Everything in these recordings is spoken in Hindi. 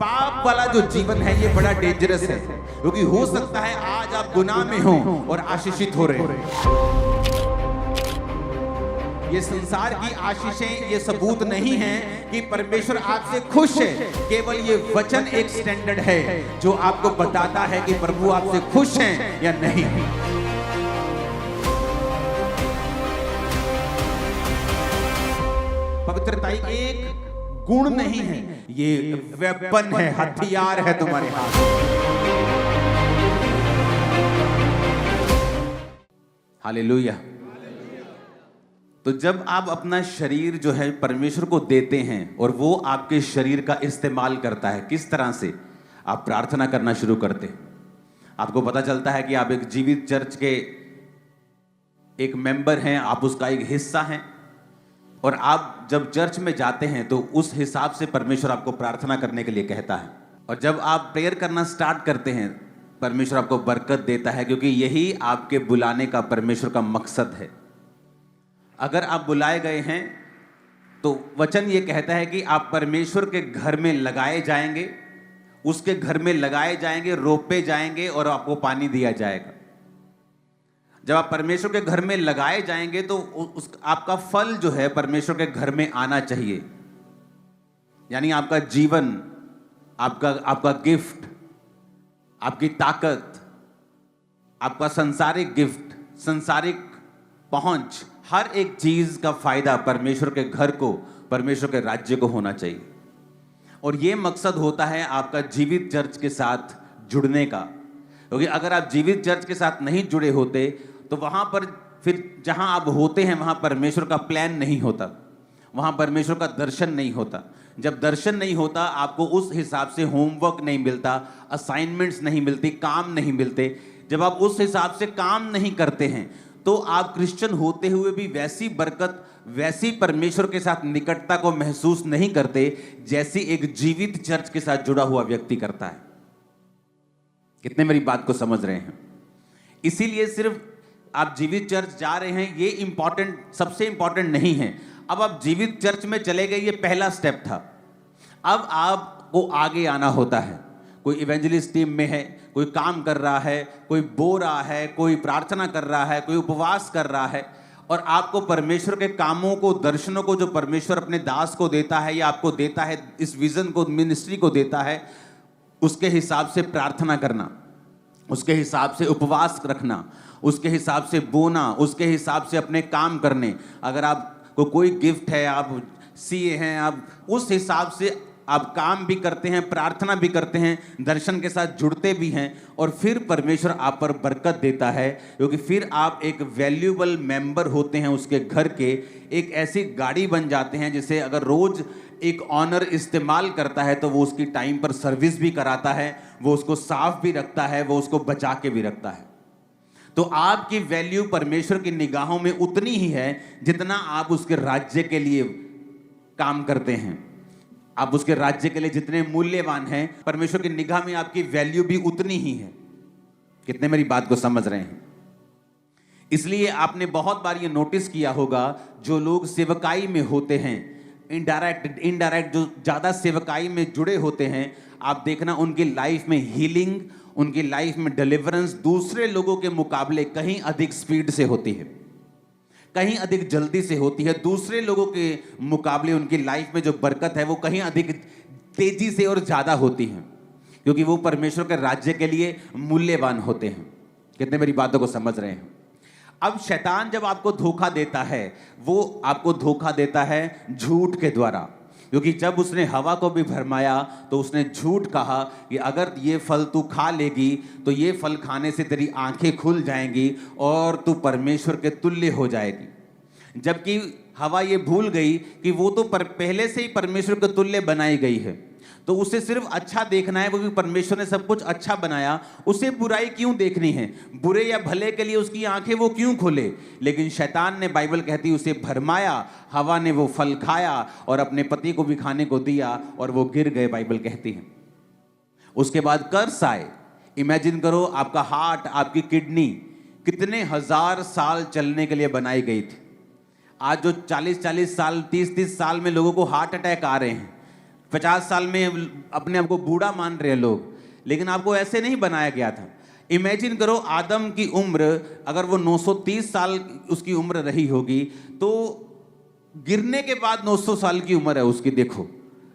पाप वाला जो जीवन है ये बड़ा डेंजरस है, क्योंकि हो सकता है आज आप गुनाह में हो और आशीषित हो रहे हो। ये संसार की आशीषें ये सबूत नहीं है कि परमेश्वर आपसे खुश है, केवल ये वचन एक स्टैंडर्ड है जो आपको बताता है कि प्रभु आपसे खुश हैं या नहीं। पवित्रता एक गुण नहीं है, ये वेपन है, हथियार है तुम्हारे हाथ। हालेलुया। तो जब आप अपना शरीर जो है परमेश्वर को देते हैं और वो आपके शरीर का इस्तेमाल करता है, किस तरह से आप प्रार्थना करना शुरू करते हैं। आपको पता चलता है कि आप एक जीवित चर्च के एक मेंबर हैं, आप उसका एक हिस्सा हैं, और आप जब चर्च में जाते हैं तो उस हिसाब से परमेश्वर आपको प्रार्थना करने के लिए कहता है। और जब आप प्रेयर करना स्टार्ट करते हैं, परमेश्वर आपको बरकत देता है, क्योंकि यही आपके बुलाने का परमेश्वर का मकसद है। अगर आप बुलाए गए हैं तो वचन ये कहता है कि आप परमेश्वर के घर में लगाए जाएंगे, उसके घर में लगाए जाएंगे, रोपे जाएंगे और आपको पानी दिया जाएगा। जब आप परमेश्वर के घर में लगाए जाएंगे तो आपका फल जो है परमेश्वर के घर में आना चाहिए। यानी आपका जीवन, आपका गिफ्ट, आपकी ताकत, आपका संसारिक गिफ्ट, संसारिक पहुंच, हर एक चीज का फायदा परमेश्वर के घर को, परमेश्वर के राज्य को होना चाहिए। और यह मकसद होता है आपका जीवित चर्च के साथ जुड़ने का, क्योंकि अगर आप जीवित चर्च के साथ नहीं जुड़े होते तो वहां पर फिर जहां आप होते हैं वहां परमेश्वर का प्लान नहीं होता, वहां परमेश्वर का दर्शन नहीं होता। जब दर्शन नहीं होता, आपको उस हिसाब से होमवर्क नहीं मिलता, असाइनमेंट्स नहीं मिलती, काम नहीं मिलते। जब आप उस हिसाब से काम नहीं करते हैं तो आप क्रिश्चियन होते हुए भी वैसी बरकत, वैसी परमेश्वर के साथ निकटता को महसूस नहीं करते जैसी एक जीवित चर्च के साथ जुड़ा हुआ व्यक्ति करता है। कितने मेरी बात को समझ रहे हैं? इसीलिए सिर्फ आप जीवित चर्च जा रहे हैं ये इंपॉर्टेंट, सबसे इंपॉर्टेंट नहीं है। अब आप जीवित चर्च में चले गए, ये पहला स्टेप था। अब आपको आगे आना होता है। कोई इवेंजलिस्ट टीम में है, कोई काम कर रहा है, कोई बो रहा है, कोई प्रार्थना कर रहा है, कोई उपवास कर रहा है, और आपको परमेश्वर के कामों को, दर्शनों को जो परमेश्वर अपने दास को देता है या आपको देता है, इस विजन को, मिनिस्ट्री को देता है, उसके हिसाब से प्रार्थना करना, उसके हिसाब से उपवास रखना, उसके हिसाब से बोना, उसके हिसाब से अपने काम करने। अगर आपको कोई गिफ्ट है, आप सीए हैं, आप उस हिसाब से आप काम भी करते हैं, प्रार्थना भी करते हैं, दर्शन के साथ जुड़ते भी हैं, और फिर परमेश्वर आप पर बरकत देता है, क्योंकि फिर आप एक वैल्यूएबल मेंबर होते हैं उसके घर के। एक ऐसी गाड़ी बन जाते हैं जिसे अगर रोज एक ऑनर इस्तेमाल करता है तो वो उसकी टाइम पर सर्विस भी कराता है, वो उसको साफ भी रखता है, वो उसको बचा के भी रखता है। तो आपकी वैल्यू परमेश्वर की निगाहों में उतनी ही है जितना आप उसके राज्य के लिए काम करते हैं। आप उसके राज्य के लिए जितने मूल्यवान हैं, परमेश्वर की निगाह में आपकी वैल्यू भी उतनी ही है। कितने मेरी बात को समझ रहे हैं? इसलिए आपने बहुत बार ये नोटिस किया होगा, जो लोग सेवकाई में होते हैं, इनडायरेक्ट जो ज्यादा सेवकाई में जुड़े होते हैं, आप देखना उनकी लाइफ में हीलिंग, उनकी लाइफ में डिलीवरेंस दूसरे लोगों के मुकाबले कहीं अधिक स्पीड से होती है, कहीं अधिक जल्दी से होती है। दूसरे लोगों के मुकाबले उनकी लाइफ में जो बरकत है वो कहीं अधिक तेजी से और ज्यादा होती है, क्योंकि वो परमेश्वर के राज्य के लिए मूल्यवान होते हैं। कितने मेरी बातों को समझ रहे हैं? अब शैतान जब आपको धोखा देता है, वो आपको धोखा देता है झूठ के द्वारा, क्योंकि जब उसने हवा को भी भरमाया तो उसने झूठ कहा कि अगर ये फल तू खा लेगी तो ये फल खाने से तेरी आंखें खुल जाएंगी और तू परमेश्वर के तुल्य हो जाएगी। जबकि हवा ये भूल गई कि वो तो पहले से ही परमेश्वर के तुल्य बनाई गई है, तो उसे सिर्फ अच्छा देखना है, वो भी परमेश्वर ने सब कुछ अच्छा बनाया, उसे बुराई क्यों देखनी है? बुरे या भले के लिए उसकी आंखें वो क्यों खोले? लेकिन शैतान ने, बाइबल कहती है, उसे भरमाया, हवा ने वो फल खाया और अपने पति को भी खाने को दिया और वो गिर गए, बाइबल कहती है। उसके बाद कर्स आए। इमेजिन करो, आपका हार्ट, आपकी किडनी कितने हजार साल चलने के लिए बनाई गई थी। आज जो 40-40 साल, 30-30 साल में लोगों को हार्ट अटैक आ रहे हैं, 50 साल में अपने आप को बूढ़ा मान रहे लोग, लेकिन आपको ऐसे नहीं बनाया गया था। इमेजिन करो, आदम की उम्र अगर वो 930 साल उसकी उम्र रही होगी, तो गिरने के बाद 900 साल की उम्र है उसकी। देखो,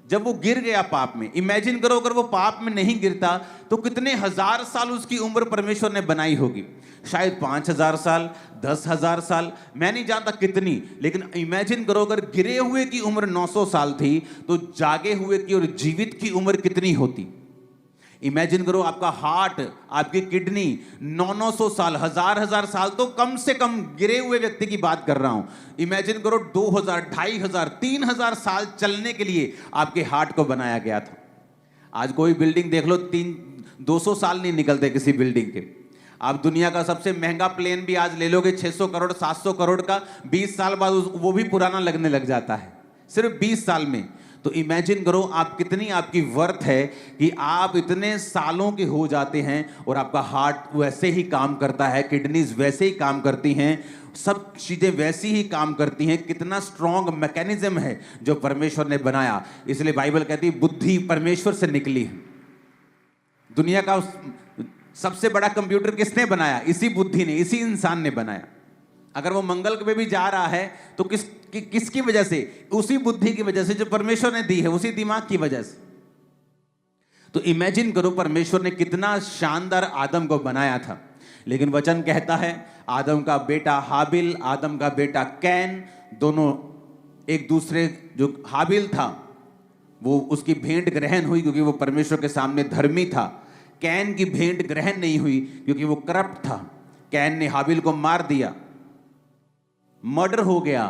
जब वो गिर गया पाप में, इमेजिन करो अगर वो पाप में नहीं गिरता तो कितने हजार साल उसकी उम्र परमेश्वर ने बनाई होगी। शायद 5000 साल, 10,000 साल, मैं नहीं जानता कितनी, लेकिन इमेजिन करो अगर गिरे हुए की उम्र 900 साल थी तो जागे हुए की और जीवित की उम्र कितनी होती। इमेजिन करो आपका हार्ट, आपकी किडनी 900 साल, हजार साल, तो कम से कम गिरे हुए व्यक्ति की बात कर रहा हूं। इमेजिन करो 2000, 2500, 3000 साल चलने के लिए आपके हार्ट को बनाया गया था। आज कोई बिल्डिंग देख लो, 200 साल नहीं निकलते किसी बिल्डिंग के। आप दुनिया का सबसे महंगा प्लेन भी आज ले लोगे 600 करोड़, 700 करोड़ का, 20 साल बाद वो भी पुराना लगने लग जाता है, सिर्फ 20 साल में। तो इमेजिन करो आप कितनी आपकी वर्थ है कि आप इतने सालों के हो जाते हैं और आपका हार्ट वैसे ही काम करता है, किडनीज वैसे ही काम करती हैं, सब चीजें वैसी ही काम करती हैं। कितना स्ट्रॉन्ग मैकेनिज्म है जो परमेश्वर ने बनाया। इसलिए बाइबल कहती है बुद्धि परमेश्वर से निकली है। दुनिया का सबसे बड़ा कंप्यूटर किसने बनाया? इसी बुद्धि ने, इसी इंसान ने बनाया। अगर वो मंगल पे भी जा रहा है तो किसकी वजह से? उसी बुद्धि की वजह से जो परमेश्वर ने दी है, उसी दिमाग की वजह से। तो इमेजिन करो परमेश्वर ने कितना शानदार आदम को बनाया था। लेकिन वचन कहता है आदम का बेटा हाबिल, आदम का बेटा कैन, दोनों एक दूसरे, जो हाबिल था वो उसकी भेंट ग्रहण हुई क्योंकि वो परमेश्वर के सामने धर्मी था। कैन की भेंट ग्रहण नहीं हुई क्योंकि वो करप्ट था। कैन ने हाबिल को मार दिया, मर्डर हो गया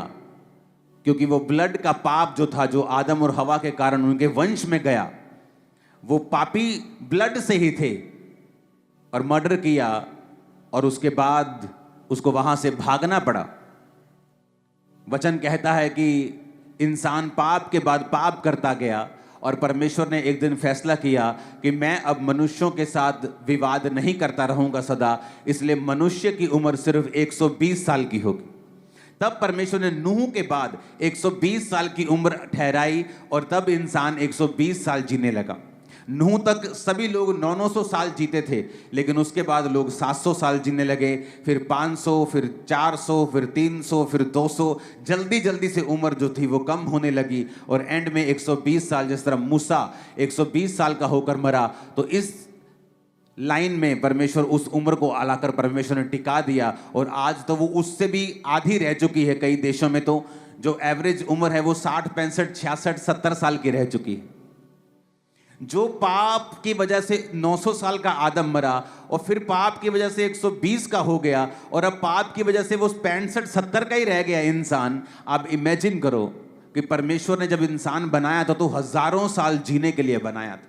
क्योंकि वो ब्लड का पाप जो था, जो आदम और हवा के कारण उनके वंश में गया, वो पापी ब्लड से ही थे और मर्डर किया और उसके बाद उसको वहां से भागना पड़ा। वचन कहता है कि इंसान पाप के बाद पाप करता गया और परमेश्वर ने एक दिन फैसला किया कि मैं अब मनुष्यों के साथ विवाद नहीं करता रहूंगा सदा, इसलिए मनुष्य की उम्र सिर्फ 120 साल की होगी। तब परमेश्वर ने नूह के बाद 120 साल की उम्र ठहराई और तब इंसान 120 साल जीने लगा। नूह तक सभी लोग 900 साल जीते थे, लेकिन उसके बाद लोग 700 साल जीने लगे, फिर 500, फिर 400, फिर 300, फिर 200। जल्दी जल्दी से उम्र जो थी वो कम होने लगी और एंड में 120 साल, जिस तरह मूसा 120 साल का होकर मरा, तो इस लाइन में परमेश्वर उस उम्र को आलाकर परमेश्वर ने टिका दिया और आज तो वो उससे भी आधी रह चुकी है। कई देशों में तो जो एवरेज उम्र है वो 60, 65, 66, 70 साल की रह चुकी है। जो पाप की वजह से 900 साल का आदम मरा और फिर पाप की वजह से 120 का हो गया और अब पाप की वजह से वो 65, 70 का ही रह गया इंसान। आप इमेजिन करो कि परमेश्वर ने जब इंसान बनाया था तो हजारों साल जीने के लिए बनाया था।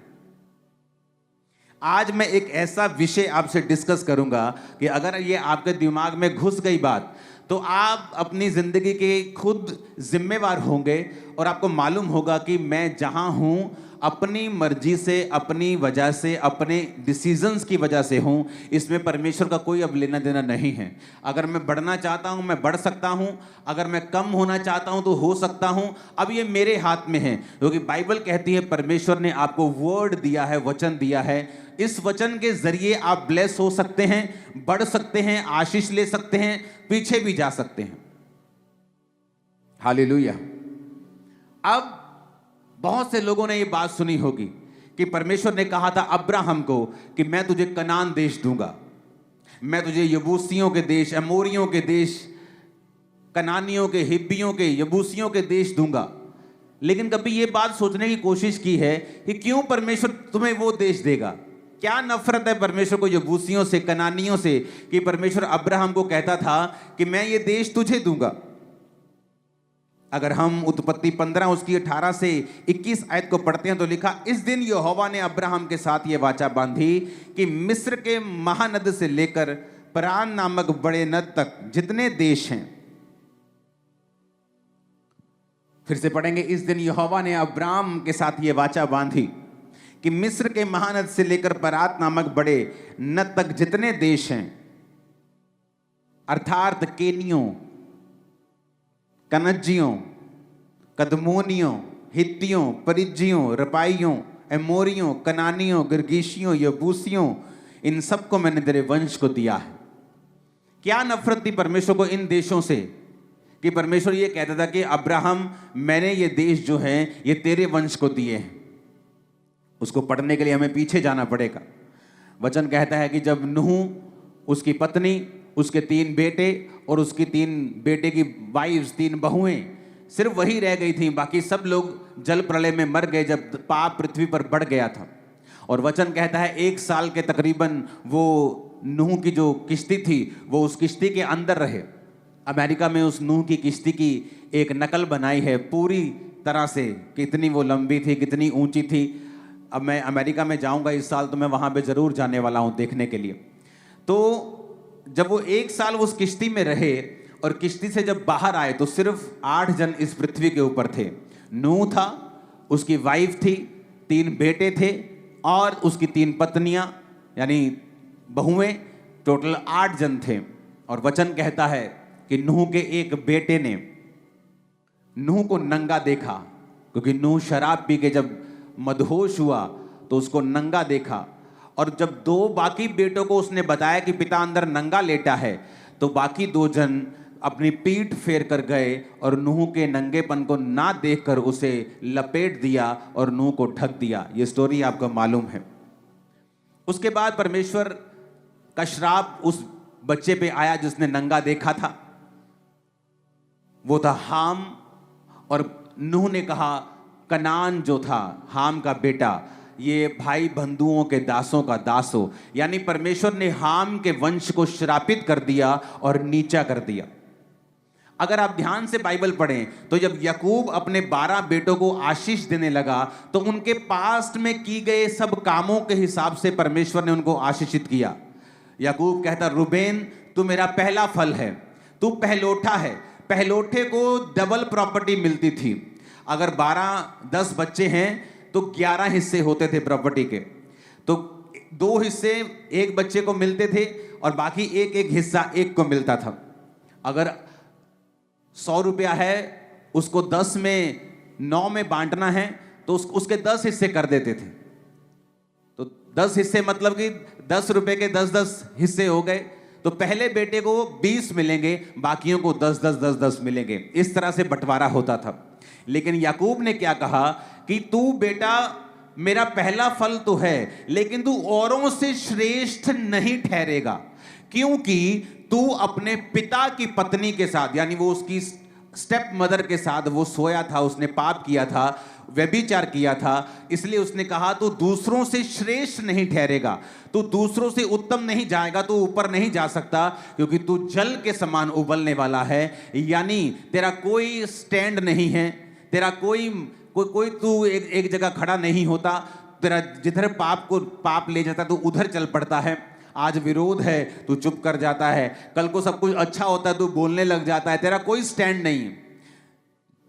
आज मैं एक ऐसा विषय आपसे डिस्कस करूंगा कि अगर ये आपके दिमाग में घुस गई बात तो आप अपनी जिंदगी के खुद जिम्मेवार होंगे और आपको मालूम होगा कि मैं जहां हूं अपनी मर्जी से, अपनी वजह से, अपने डिसीजंस की वजह से हूं, इसमें परमेश्वर का कोई अब लेना देना नहीं है। अगर मैं बढ़ना चाहता हूं मैं बढ़ सकता हूं, अगर मैं कम होना चाहता हूं तो हो सकता हूं। अब ये मेरे हाथ में है, क्योंकि बाइबल कहती है परमेश्वर ने आपको वर्ड दिया है, वचन दिया है। इस वचन के जरिए आप ब्लेस हो सकते हैं, बढ़ सकते हैं, आशीष ले सकते हैं, पीछे भी जा सकते हैं। हालेलुया। अब बहुत से लोगों ने ये बात सुनी होगी कि परमेश्वर ने कहा था अब्राहम को कि मैं तुझे कनान देश दूंगा, मैं तुझे यबूसियों के देश, अमोरियों के देश, कनानियों के, हिब्बियों के, यबूसियों के देश दूंगा। लेकिन कभी ये बात सोचने की कोशिश की है कि क्यों परमेश्वर तुम्हें वो देश देगा? क्या नफरत है परमेश्वर को यबूसियों से, कनानियों से, कि परमेश्वर अब्राहम को कहता था कि मैं ये देश तुझे दूंगा। अगर हम उत्पत्ति 15 उसकी 18 से 21 आयत को पढ़ते हैं तो लिखा, इस दिन यहोवा ने अब्राहम के साथ ये वाचा बांधी कि मिस्र के महानद से लेकर परान नामक बड़े नद तक जितने देश हैं, फिर से पढ़ेंगे, इस दिन यहोवा ने अब्राहम के साथ ये वाचा बांधी कि मिस्र के महानद से लेकर परात नामक बड़े नद तक जितने देश हैं, अर्थात केनियों, कनज्जियों, कदमोनियों, हित्तियों, परिज्जियों, रपाइयों, एमोरियों, कनानियों, गिरगीशियों, यबूसियों, इन सबको मैंने तेरे वंश को दिया है। क्या नफरत थी परमेश्वर को इन देशों से कि परमेश्वर ये कहता था कि अब्राहम, मैंने ये देश जो है ये तेरे वंश को दिए हैं। उसको पढ़ने के लिए हमें पीछे जाना पड़ेगा। वचन कहता है कि जब नूह, उसकी पत्नी, उसके 3 बेटे और उसकी 3 बेटे की वाइफ्स, 3 बहुएं, सिर्फ वही रह गई थी, बाकी सब लोग जल प्रलय में मर गए जब पाप पृथ्वी पर बढ़ गया था। और वचन कहता है 1 साल के तकरीबन वो नूह की जो किश्ती थी वो उस किश्ती के अंदर रहे। अमेरिका में उस नूह की किश्ती की एक नकल बनाई है पूरी तरह से, कितनी वो लंबी थी, कितनी ऊंची थी। अब मैं अमेरिका में जाऊंगा इस साल, तो मैं वहां पे जरूर जाने वाला हूं देखने के लिए। तो जब वो 1 साल उस किश्ती में रहे और किश्ती से जब बाहर आए तो सिर्फ 8 जन इस पृथ्वी के ऊपर थे। नूह था, उसकी वाइफ थी, 3 बेटे थे और उसकी 3 पत्नियां यानी बहुएं, टोटल 8 जन थे। और वचन कहता है कि नूह के एक बेटे ने नूह को नंगा देखा, क्योंकि नूह शराब पी के जब मदहोश हुआ तो उसको नंगा देखा। और जब 2 बाकी बेटों को उसने बताया कि पिता अंदर नंगा लेटा है, तो बाकी 2 जन अपनी पीठ फेर कर गए और नूह के नंगेपन को ना देखकर उसे लपेट दिया और नूह को ढक दिया। ये स्टोरी आपको मालूम है। उसके बाद परमेश्वर का श्राप उस बच्चे पे आया जिसने नंगा देखा था, वो था हाम। और नूह ने कहा, कनान जो था हाम का बेटा, ये भाई बंधुओं के दासों का दास हो। यानी परमेश्वर ने हाम के वंश को श्रापित कर दिया और नीचा कर दिया। अगर आप ध्यान से बाइबल पढ़ें तो जब याकूब अपने 12 बेटों को आशीष देने लगा तो उनके पास्ट में की गए सब कामों के हिसाब से परमेश्वर ने उनको आशीषित किया। याकूब कहता, रूबेन तू मेरा पहला फल है, तू पहलोठा है। पहलोठे को डबल प्रॉपर्टी मिलती थी। अगर 12-10 बच्चे हैं तो 11 हिस्से होते थे प्रॉपर्टी के। तो 2 हिस्से एक बच्चे को मिलते थे और बाकी एक हिस्सा एक को मिलता था। अगर 100 रुपया है, उसको 10 में 9 में बांटना है तो उसके 10 हिस्से कर देते थे। तो 10 हिस्से मतलब कि 10 रुपए के 10-10 हिस्से हो गए। तो पहले बेटे को 20 मिलेंगे, बाकियों को 10-10 मिलेंगे। इस तरह से बंटवारा होता था। लेकिन याकूब ने क्या कहा कि तू बेटा मेरा पहला फल तो है, लेकिन तू औरों से श्रेष्ठ नहीं ठहरेगा, क्योंकि तू अपने पिता की पत्नी के साथ, यानी वो उसकी स्टेप मदर के साथ वो सोया था, उसने पाप किया था, व्यभिचार किया था। इसलिए उसने कहा तू दूसरों से श्रेष्ठ नहीं ठहरेगा, तू दूसरों से उत्तम नहीं जाएगा, तू ऊपर नहीं जा सकता, क्योंकि तू जल के समान उबलने वाला है। यानी तेरा कोई स्टैंड नहीं है, तेरा कोई तू एक जगह खड़ा नहीं होता। तेरा जिधर पाप ले जाता तू उधर चल पड़ता है। आज विरोध है तू चुप कर जाता है, कल को सब कुछ अच्छा होता है तू बोलने लग जाता है। तेरा कोई स्टैंड नहीं है,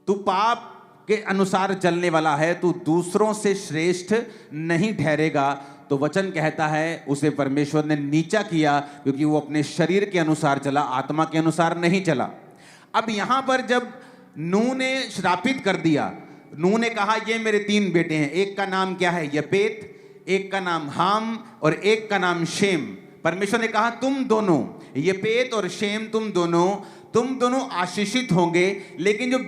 तू पाप के अनुसार चलने वाला है, तू दूसरों से श्रेष्ठ नहीं ठहरेगा। तो वचन कहता है उसे परमेश्वर ने नीचा किया, क्योंकि वो अपने शरीर के अनुसार चला, आत्मा के अनुसार नहीं चला। अब यहां पर जब नूह ने श्रापित कर दिया, नूह ने कहा ये मेरे 3 बेटे हैं, एक का नाम क्या है यपेत, एक का नाम हाम और एक का नाम शेम। परमेश्वर ने कहा तुम दोनों, यपेत और शेम, तुम दोनों आशीषित होंगे। लेकिन जो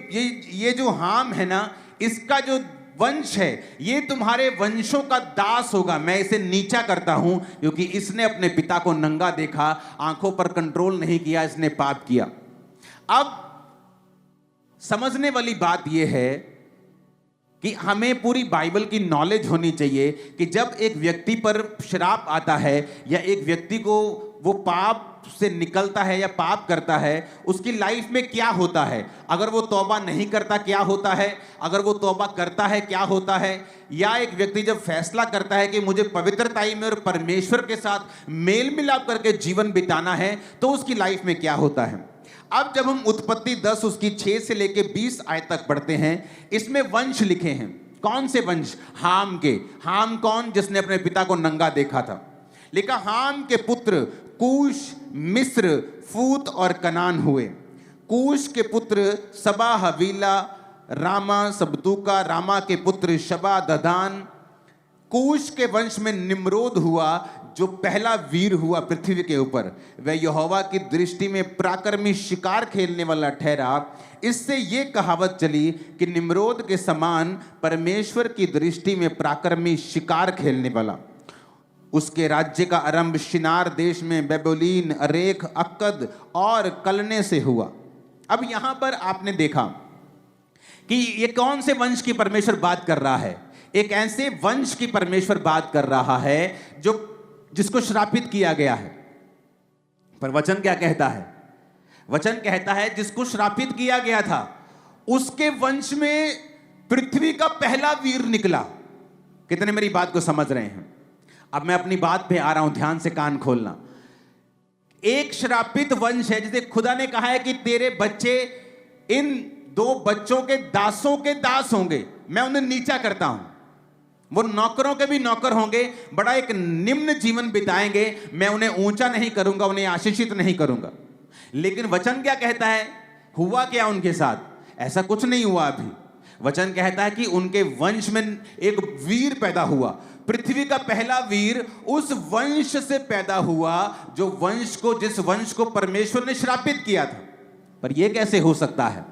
ये जो हाम है ना, इसका जो वंश है ये तुम्हारे वंशों का दास होगा। मैं इसे नीचा करता हूं क्योंकि इसने अपने पिता को नंगा देखा, आंखों पर कंट्रोल नहीं किया, इसने पाप किया। अब समझने वाली बात यह है कि हमें पूरी बाइबल की नॉलेज होनी चाहिए कि जब एक व्यक्ति पर श्राप आता है या एक व्यक्ति को वो पाप से निकलता है या पाप करता है, उसकी लाइफ में क्या होता है। अगर वो तौबा नहीं करता क्या होता है, अगर वो तौबा करता है क्या होता है, या एक व्यक्ति जब फैसला करता है कि मुझे पवित्रताई में और परमेश्वर के साथ मेल मिलाप करके जीवन बिताना है, तो उसकी लाइफ में क्या होता है। अब जब हम उत्पत्ति 10 उसकी 6 से लेके 20 आयत तक पढ़ते हैं, इसमें वंश लिखे हैं। कौन से वंश? हाम के। हाम कौन? जिसने अपने पिता को नंगा देखा था। लिखा हाम के पुत्र कूश, मिस्र, फूत और कनान हुए। कूश के पुत्र सबा, हवीला, रामा सबतूका, रामा के पुत्र शबा, ददान। कूश के वंश में निम्रोद हुआ, जो पहला वीर हुआ पृथ्वी के ऊपर। वह यहोवा की दृष्टि में पराक्रमी शिकार खेलने वाला ठहरा। इससे ये कहावत चली कि निम्रोद के समान परमेश्वर की दृष्टि में पराक्रमी शिकार खेलने वाला। उसके राज्य का आरंभ शिनार देश में बेबोलीन, अरेख, अक्कद और कलने से हुआ। अब यहां पर आपने देखा कि ये कौन से वंश की परमेश्वर बात कर रहा है। एक ऐसे वंश की परमेश्वर बात कर रहा है जिसको श्रापित किया गया है। पर वचन क्या कहता है? वचन कहता है जिसको श्रापित किया गया था उसके वंश में पृथ्वी का पहला वीर निकला। कितने मेरी बात को समझ रहे हैं? अब मैं अपनी बात पे आ रहा हूं, ध्यान से कान खोलना। एक श्रापित वंश है जिसे खुदा ने कहा है कि तेरे बच्चे इन 2 बच्चों के दासों के दास होंगे, मैं उन्हें नीचा करता हूं। वो नौकरों के भी नौकर होंगे, बड़ा एक निम्न जीवन बिताएंगे, मैं उन्हें ऊंचा नहीं करूंगा, उन्हें आशीषित नहीं करूंगा। लेकिन वचन क्या कहता है? हुआ क्या उनके साथ? ऐसा कुछ नहीं हुआ अभी। वचन कहता है कि उनके वंश में एक वीर पैदा हुआ। पृथ्वी का पहला वीर उस वंश से पैदा हुआ जिस वंश को परमेश्वर ने श्रापित किया था। पर यह कैसे हो सकता है?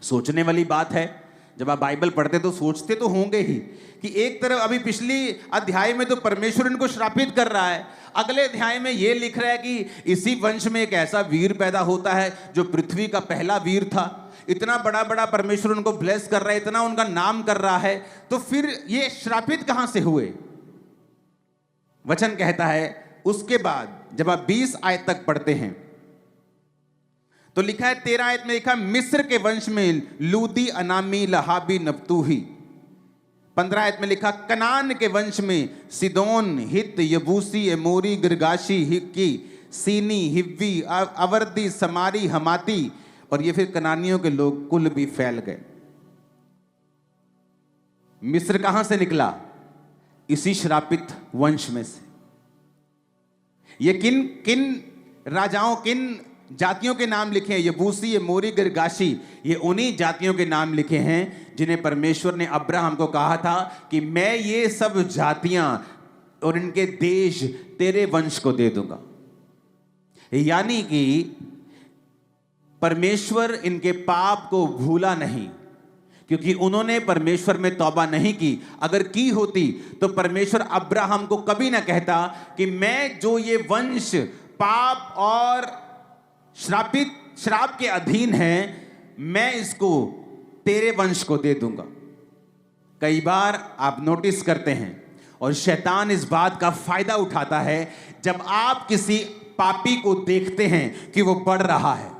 सोचने वाली बात है। जब आप बाइबल पढ़ते तो सोचते तो होंगे ही कि एक तरफ अभी पिछली अध्याय में तो परमेश्वर इनको श्रापित कर रहा है, अगले अध्याय में यह लिख रहा है कि इसी वंश में एक ऐसा वीर पैदा होता है जो पृथ्वी का पहला वीर था। इतना बड़ा बड़ा परमेश्वर उनको ब्लेस कर रहा है, इतना उनका नाम कर रहा है, तो फिर ये श्रापित कहां से हुए? वचन कहता है उसके बाद जब आप 20 आयत तक पढ़ते हैं तो लिखा है, 13 आयत में लिखा, मिस्र के वंश में लूदी, अनामी, लहाबी, नप्तूही। 15 आयत में लिखा, कनान के वंश में सिदोन, हित, यबूसी, एमोरी, गिरगाशी, हिक्की, सीनी, हिव्वी, अवर्दी, समारी, हमाती। और ये फिर कनानियों के लोग कुल भी फैल गए। मिस्र कहां से निकला? इसी श्रापित वंश में से। ये किन राजाओं, किन जातियों के नाम लिखे हैं? यबूसी, एमोरी, गिरगाशी, ये उन्हीं जातियों के नाम लिखे हैं जिन्हें परमेश्वर ने अब्राहम को कहा था कि मैं ये सब जातियां और इनके देश तेरे वंश को दे दूंगा। यानी कि परमेश्वर इनके पाप को भूला नहीं, क्योंकि उन्होंने परमेश्वर में तौबा नहीं की। अगर की होती तो परमेश्वर अब्राहम को कभी ना कहता कि मैं जो ये वंश पाप और श्राप के अधीन है, मैं इसको तेरे वंश को दे दूंगा। कई बार आप नोटिस करते हैं और शैतान इस बात का फायदा उठाता है, जब आप किसी पापी को देखते हैं कि वो बढ़ रहा है,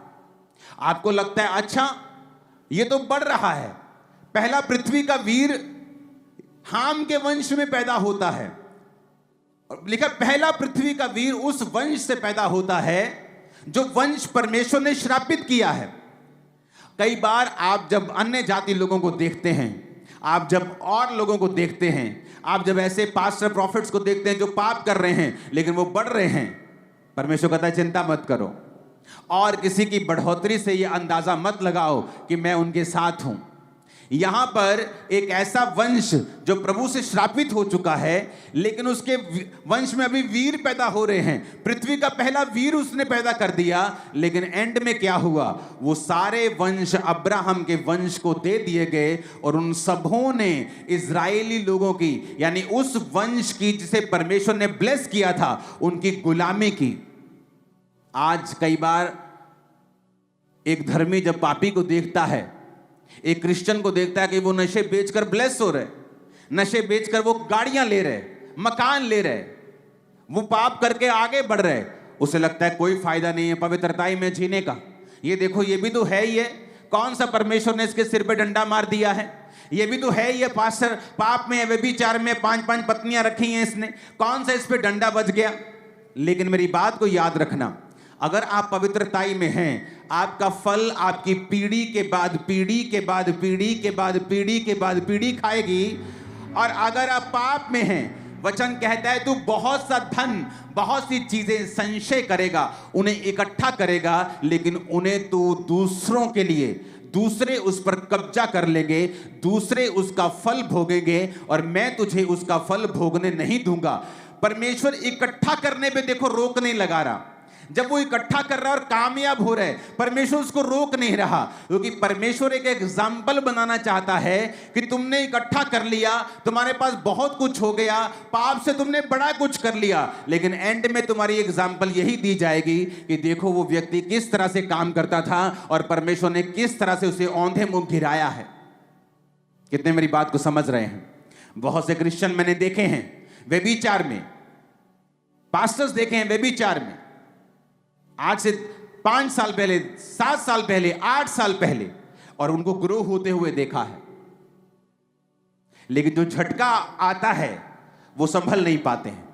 आपको लगता है अच्छा ये तो बढ़ रहा है। पहला पृथ्वी का वीर हाम के वंश में पैदा होता है, लिखा पहला पृथ्वी का वीर उस वंश से पैदा होता है जो वंश परमेश्वर ने श्रापित किया है। कई बार आप जब अन्य जाति लोगों को देखते हैं, आप जब और लोगों को देखते हैं, आप जब ऐसे पास्टर प्रॉफिट्स को देखते हैं जो पाप कर रहे हैं लेकिन वो बढ़ रहे हैं, परमेश्वर कहता है चिंता मत करो, और किसी की बढ़ोतरी से ये अंदाजा मत लगाओ कि मैं उनके साथ हूं। यहां पर एक ऐसा वंश जो प्रभु से श्रापित हो चुका है, लेकिन उसके वंश में अभी वीर पैदा हो रहे हैं। पृथ्वी का पहला वीर उसने पैदा कर दिया, लेकिन एंड में क्या हुआ? वो सारे वंश अब्राहम के वंश को दे दिए गए और उन सबों ने इजरायली लोगों की, यानी उस वंश की जिसे परमेश्वर ने ब्लेस किया था, उनकी गुलामी की। आज कई बार एक धर्मी जब पापी को देखता है, एक क्रिश्चियन को देखता है कि वो नशे बेचकर ब्लेस हो रहे, नशे बेचकर वो गाड़ियां ले रहे, मकान ले रहे, वो पाप करके आगे बढ़ रहे, उसे लगता है कोई फायदा नहीं है पवित्रताई में जीने का। ये देखो ये भी तो है ही है, कौन सा परमेश्वर ने इसके सिर पे डंडा मार दिया है? ये भी तो है ही है पास्टर, पाप में, व्यभिचार में 5-5 पत्नियां रखी हैं इसने, कौन सा इस पे डंडा बज गया? लेकिन मेरी बात को याद रखना, अगर आप पवित्रताई में हैं, आपका फल आपकी पीढ़ी के बाद पीढ़ी के बाद पीढ़ी के बाद पीढ़ी के बाद पीढ़ी खाएगी। और अगर आप पाप में हैं, वचन कहता है तू बहुत सा धन, बहुत सी चीजें संचय करेगा, उन्हें इकट्ठा करेगा, लेकिन उन्हें तू दूसरों के लिए, दूसरे उस पर कब्जा कर लेंगे, दूसरे उसका फल भोगेंगे और मैं तुझे उसका फल भोगने नहीं दूंगा। परमेश्वर इकट्ठा करने पे देखो रोक नहीं लगा रहा। जब वो इकट्ठा कर रहा है और कामयाब हो रहा है, परमेश्वर उसको रोक नहीं रहा, क्योंकि परमेश्वर एक एग्जाम्पल बनाना चाहता है कि तुमने इकट्ठा कर लिया, तुम्हारे पास बहुत कुछ हो गया, पाप से तुमने बड़ा कुछ कर लिया, लेकिन एंड में तुम्हारी एग्जाम्पल यही दी जाएगी कि देखो वो व्यक्ति किस तरह से काम करता था और परमेश्वर ने किस तरह से उसे औंधे मुंह गिराया है। कितने मेरी बात को समझ रहे हैं? बहुत से क्रिश्चियन मैंने देखे हैं व्यभिचार में, पास्टर्स देखे हैं व्यभिचार में, आज से 5 साल पहले, 7 साल पहले, 8 साल पहले, और उनको ग्रो होते हुए देखा है। लेकिन जो झटका आता है वो संभल नहीं पाते हैं।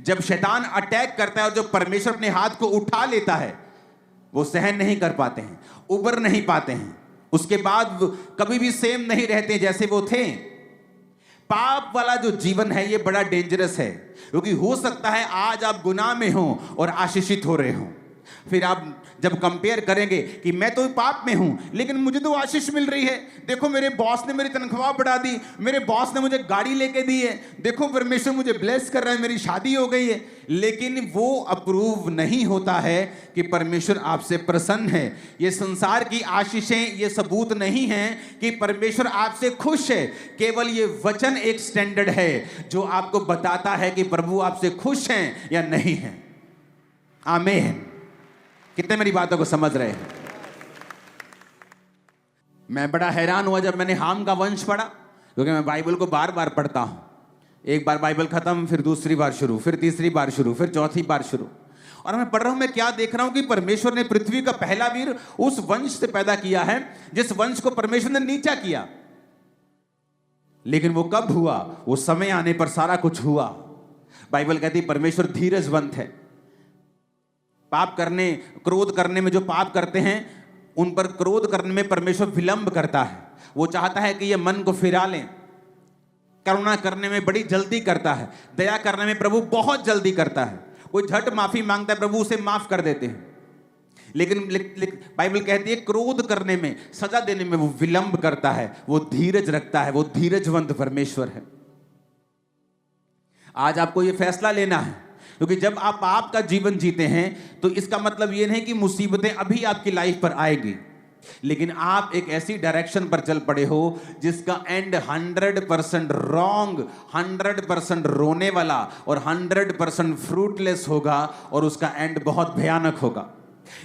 जब शैतान अटैक करता है और जब परमेश्वर अपने हाथ को उठा लेता है, वो सहन नहीं कर पाते हैं, उबर नहीं पाते हैं, उसके बाद कभी भी सेम नहीं रहते जैसे वो थे। पाप वाला जो जीवन है ये बड़ा डेंजरस है, क्योंकि हो सकता है आज आप गुनाह में हो और आशीषित हो रहे हो, फिर आप जब कंपेयर करेंगे कि मैं तो पाप में हूं लेकिन मुझे तो आशीष मिल रही है, देखो मेरे बॉस ने मेरी तनख्वाह बढ़ा दी, मेरे बॉस ने मुझे गाड़ी लेके दी है, देखो परमेश्वर मुझे ब्लेस कर रहा है, मेरी शादी हो गई है। लेकिन वो अप्रूव नहीं होता है कि परमेश्वर आपसे प्रसन्न है। ये संसार की आशीषें ये सबूत नहीं है कि परमेश्वर आपसे खुश है। केवल ये वचन एक स्टैंडर्ड है जो आपको बताता है कि प्रभु आपसे खुश हैं या नहीं हैं। आमीन। कितने मेरी बातों को समझ रहे हैं? मैं बड़ा हैरान हुआ जब मैंने हाम का वंश पढ़ा, क्योंकि मैं बाइबल को बार बार पढ़ता हूं। एक बार बाइबल खत्म, फिर दूसरी बार शुरू, फिर तीसरी बार शुरू, फिर चौथी बार शुरू। और मैं पढ़ रहा हूं, मैं क्या देख रहा हूं कि परमेश्वर ने पृथ्वी का पहला वीर उस वंश से पैदा किया है जिस वंश को परमेश्वर ने नीचा किया। लेकिन वो कब हुआ? वो समय आने पर सारा कुछ हुआ। बाइबल कहती है परमेश्वर धीरजवंत है। पाप करने, क्रोध करने में जो पाप करते हैं उन पर क्रोध करने में परमेश्वर विलंब करता है। वो चाहता है कि ये मन को फिरा लें। करुणा करने में बड़ी जल्दी करता है, दया करने में प्रभु बहुत जल्दी करता है। कोई झट माफी मांगता है, प्रभु उसे माफ कर देते हैं। लेकिन बाइबल कहती है क्रोध करने में, सजा देने में वो विलंब करता है, वो धीरज रखता है, वो धीरजवंत परमेश्वर है। आज आपको ये फैसला लेना है, क्योंकि जब आप पाप का जीवन जीते हैं तो इसका मतलब ये नहीं कि मुसीबतें अभी आपकी लाइफ पर आएगी, लेकिन आप एक ऐसी डायरेक्शन पर चल पड़े हो जिसका एंड 100% रॉन्ग, 100% रोने वाला और 100% फ्रूटलेस होगा, और उसका एंड बहुत भयानक होगा।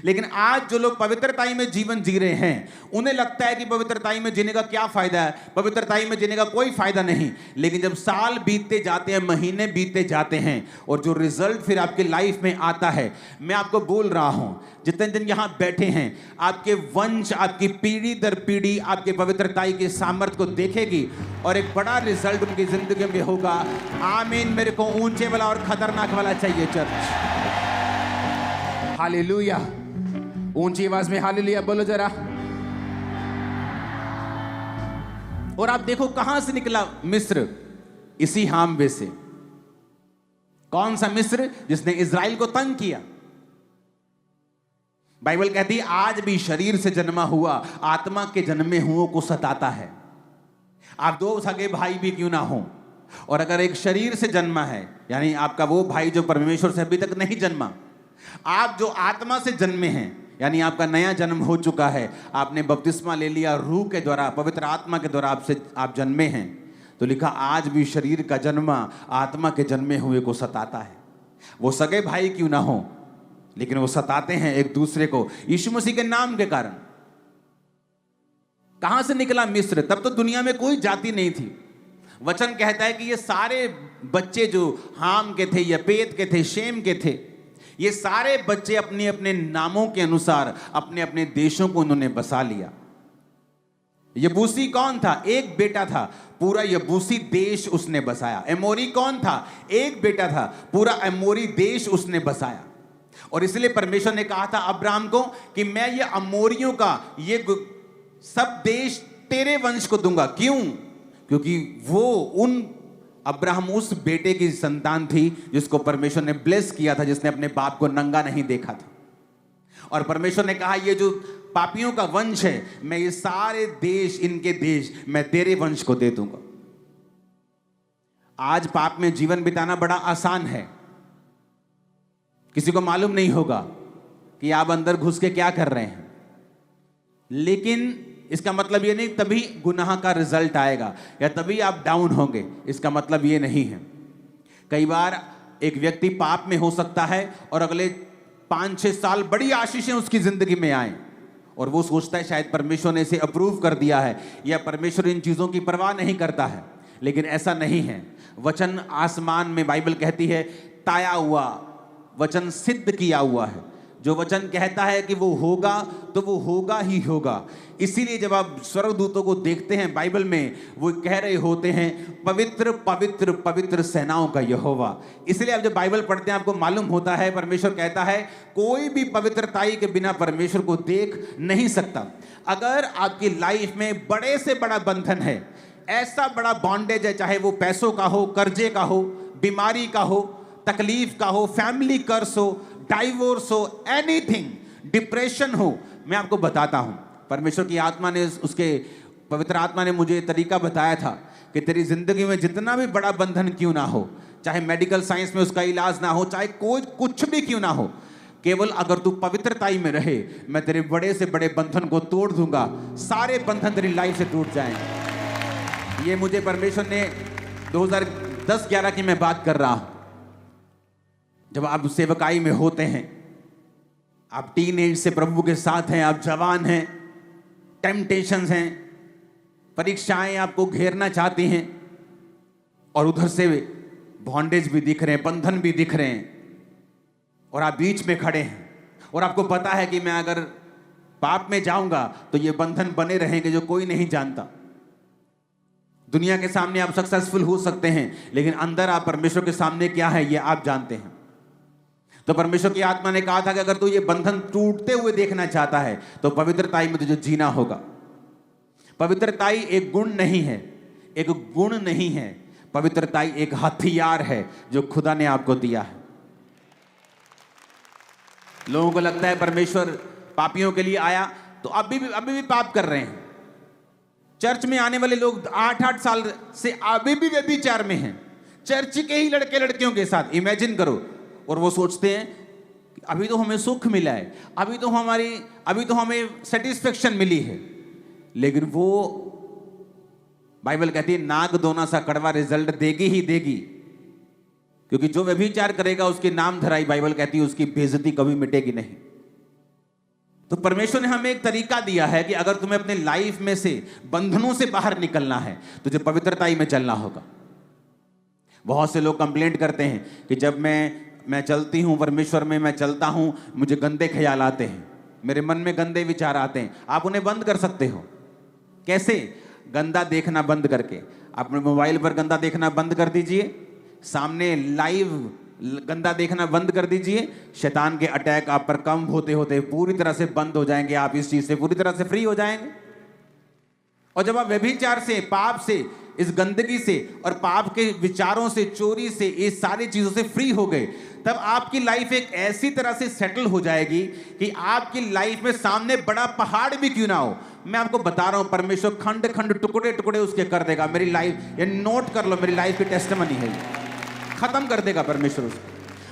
लेकिन आज जो लोग पवित्रताई में जीवन जी रहे हैं उन्हें लगता है कि पवित्रताई में जीने का क्या फायदा है, पवित्रताई में जीने का कोई फायदा नहीं। लेकिन जब साल बीतते जाते हैं, महीने बीतते जाते हैं और जो रिजल्ट फिर आपके लाइफ में आता है, मैं आपको बोल रहा हूं, जितने दिन यहां बैठे हैं आपके वंश, आपकी पीढ़ी दर पीढ़ी आपके पवित्रताई के सामर्थ्य को देखेगी और एक बड़ा रिजल्ट उनकी जिंदगी में होगा। आमीन। मेरे को ऊंचे वाला और खतरनाक वाला चाहिए चर्च। हालेलुया। ऊंची आवाज में हालेलुया बोलो जरा। और आप देखो कहां से निकला मिस्र, इसी हामवे से। कौन सा मिस्र? जिसने इज़राइल को तंग किया। बाइबल कहती है आज भी शरीर से जन्मा हुआ आत्मा के जन्मे हुओं को सताता है। आप दो सगे भाई भी क्यों ना हो, और अगर एक शरीर से जन्मा है, यानी आपका वो भाई जो परमेश्वर से अभी तक नहीं जन्मा, आप जो आत्मा से जन्मे हैं, यानी आपका नया जन्म हो चुका है, आपने बपतिस्मा ले लिया रूह के द्वारा, पवित्र आत्मा के द्वारा आप जन्मे हैं, तो लिखा आज भी शरीर का जन्मा आत्मा के जन्मे हुए को सताता है। वो सगे भाई क्यों ना हो, लेकिन वो सताते हैं एक दूसरे को यीशु मसीह के नाम के कारण। कहां से निकला मिस्र? तब तो दुनिया में कोई जाति नहीं थी। वचन कहता है कि ये सारे बच्चे जो हाम के थे, यपेत के थे, शेम के थे, ये सारे बच्चे अपने अपने नामों के अनुसार अपने अपने देशों को उन्होंने बसा लिया। यबूसी कौन था? एक बेटा था, पूरा यबूसी देश उसने बसाया। एमोरी कौन था? एक बेटा था, पूरा एमोरी देश उसने बसाया। और इसलिए परमेश्वर ने कहा था अब्राहम को कि मैं ये अमोरियों का ये सब देश तेरे वंश को दूंगा। क्यों? क्योंकि वो अब्राहम उस बेटे की संतान थी जिसको परमेश्वर ने ब्लेस किया था, जिसने अपने बाप को नंगा नहीं देखा था। और परमेश्वर ने कहा ये जो पापियों का वंश है, मैं ये सारे देश, इनके देश मैं तेरे वंश को दे दूंगा। आज पाप में जीवन बिताना बड़ा आसान है, किसी को मालूम नहीं होगा कि आप अंदर घुस के क्या कर रहे हैं, लेकिन इसका मतलब ये नहीं तभी गुनाह का रिजल्ट आएगा या तभी आप डाउन होंगे, इसका मतलब ये नहीं है। कई बार एक व्यक्ति पाप में हो सकता है और अगले 5-6 साल बड़ी आशीषें उसकी जिंदगी में आए और वो सोचता है शायद परमेश्वर ने इसे अप्रूव कर दिया है या परमेश्वर इन चीजों की परवाह नहीं करता है, लेकिन ऐसा नहीं है। वचन आसमान में, बाइबल कहती है, ताया हुआ वचन सिद्ध किया हुआ है। जो वचन कहता है कि वो होगा तो वो होगा ही होगा। इसीलिए जब आप स्वर्गदूतों को देखते हैं बाइबल में, वो कह रहे होते हैं पवित्र पवित्र पवित्र सेनाओं का यहोवा। इसलिए आप जब बाइबल पढ़ते हैं आपको मालूम होता है, परमेश्वर कहता है कोई भी पवित्रताई के बिना परमेश्वर को देख नहीं सकता। अगर आपकी लाइफ में बड़े से बड़ा बंधन है, ऐसा बड़ा बॉन्डेज है, चाहे वो पैसों का हो, कर्जे का हो, बीमारी का हो, तकलीफ का हो, फैमिली कर्स हो, डाइवोर्स हो, एनीथिंग, डिप्रेशन हो, मैं आपको बताता हूं, परमेश्वर की आत्मा ने, उसके पवित्र आत्मा ने मुझे तरीका बताया था कि तेरी जिंदगी में जितना भी बड़ा बंधन क्यों ना हो, चाहे मेडिकल साइंस में उसका इलाज ना हो, चाहे कोई कुछ भी क्यों ना हो, केवल अगर तू पवित्रताई में रहे, मैं तेरे बड़े से बड़े बंधन को तोड़ दूंगा, सारे बंधन तेरी लाइफ से टूट जाएंगे। ये मुझे परमेश्वर ने 2010-11 की मैं बात कर रहा हूं। जब आप सेवकाई में होते हैं, आप टीन एज से प्रभु के साथ हैं, आप जवान हैं, टेम्पटेशंस हैं, परीक्षाएं आपको घेरना चाहती हैं और उधर से बॉन्डेज भी दिख रहे हैं, बंधन भी दिख रहे हैं और आप बीच में खड़े हैं और आपको पता है कि मैं अगर पाप में जाऊंगा तो ये बंधन बने रहेंगे जो कोई नहीं जानता। दुनिया के सामने आप सक्सेसफुल हो सकते हैं, लेकिन अंदर आप परमेश्वर के सामने क्या है ये आप जानते हैं। तो परमेश्वर की आत्मा ने कहा था कि अगर तू ये बंधन टूटते हुए देखना चाहता है तो पवित्रताई में तुझे जीना होगा। पवित्रताई एक गुण नहीं है, एक गुण नहीं है, पवित्रताई एक हथियार है जो खुदा ने आपको दिया है। लोगों को लगता है परमेश्वर पापियों के लिए आया, तो अभी भी पाप कर रहे हैं। चर्च में आने वाले लोग 8-8 साल से अभी भी व्यभिचार में हैं, चर्च के ही लड़के लड़कियों के साथ। इमेजिन करो, और वो सोचते हैं कि अभी तो हमें सुख मिला है, अभी तो हमें सेटिस्फेक्शन मिली है, लेकिन वो बाइबल कहती है नाग दोना सा कड़वा रिजल्ट देगी ही देगी, क्योंकि जो व्यभिचार करेगा उसके नाम धराई, बाइबल कहती है उसकी बेइज्जती कभी मिटेगी नहीं। तो परमेश्वर ने हमें एक तरीका दिया है कि अगर तुम्हें अपने लाइफ में से बंधनों से बाहर निकलना है, तुझे पवित्रताई में चलना होगा। बहुत से लोग कंप्लेंट करते हैं कि जब मैं चलती हूं परमेश्वर में, मैं चलता हूं, मुझे गंदे ख्याल आते हैं, मेरे मन में गंदे विचार आते हैं। आप उन्हें बंद कर सकते हो। कैसे? गंदा देखना बंद करके। अपने मोबाइल पर गंदा देखना बंद कर दीजिए, सामने लाइव गंदा देखना बंद कर दीजिए, शैतान के अटैक आप पर कम होते होते पूरी तरह से बंद हो जाएंगे, आप इस चीज से पूरी तरह से फ्री हो जाएंगे। और जब आप व्यभिचार से, पाप से, इस गंदगी से और पाप के विचारों से, चोरी से, इस सारी चीजों से फ्री हो गए, तब आपकी लाइफ एक ऐसी तरह से सेटल हो जाएगी कि आपकी लाइफ में सामने बड़ा पहाड़ भी क्यों ना हो, मैं आपको बता रहा हूं परमेश्वर खंड खंड टुकड़े टुकड़े उसके कर देगा। मेरी लाइफ, ये नोट कर लो, मेरी लाइफ की टेस्टिमनी है, खत्म कर देगा परमेश्वर उसको।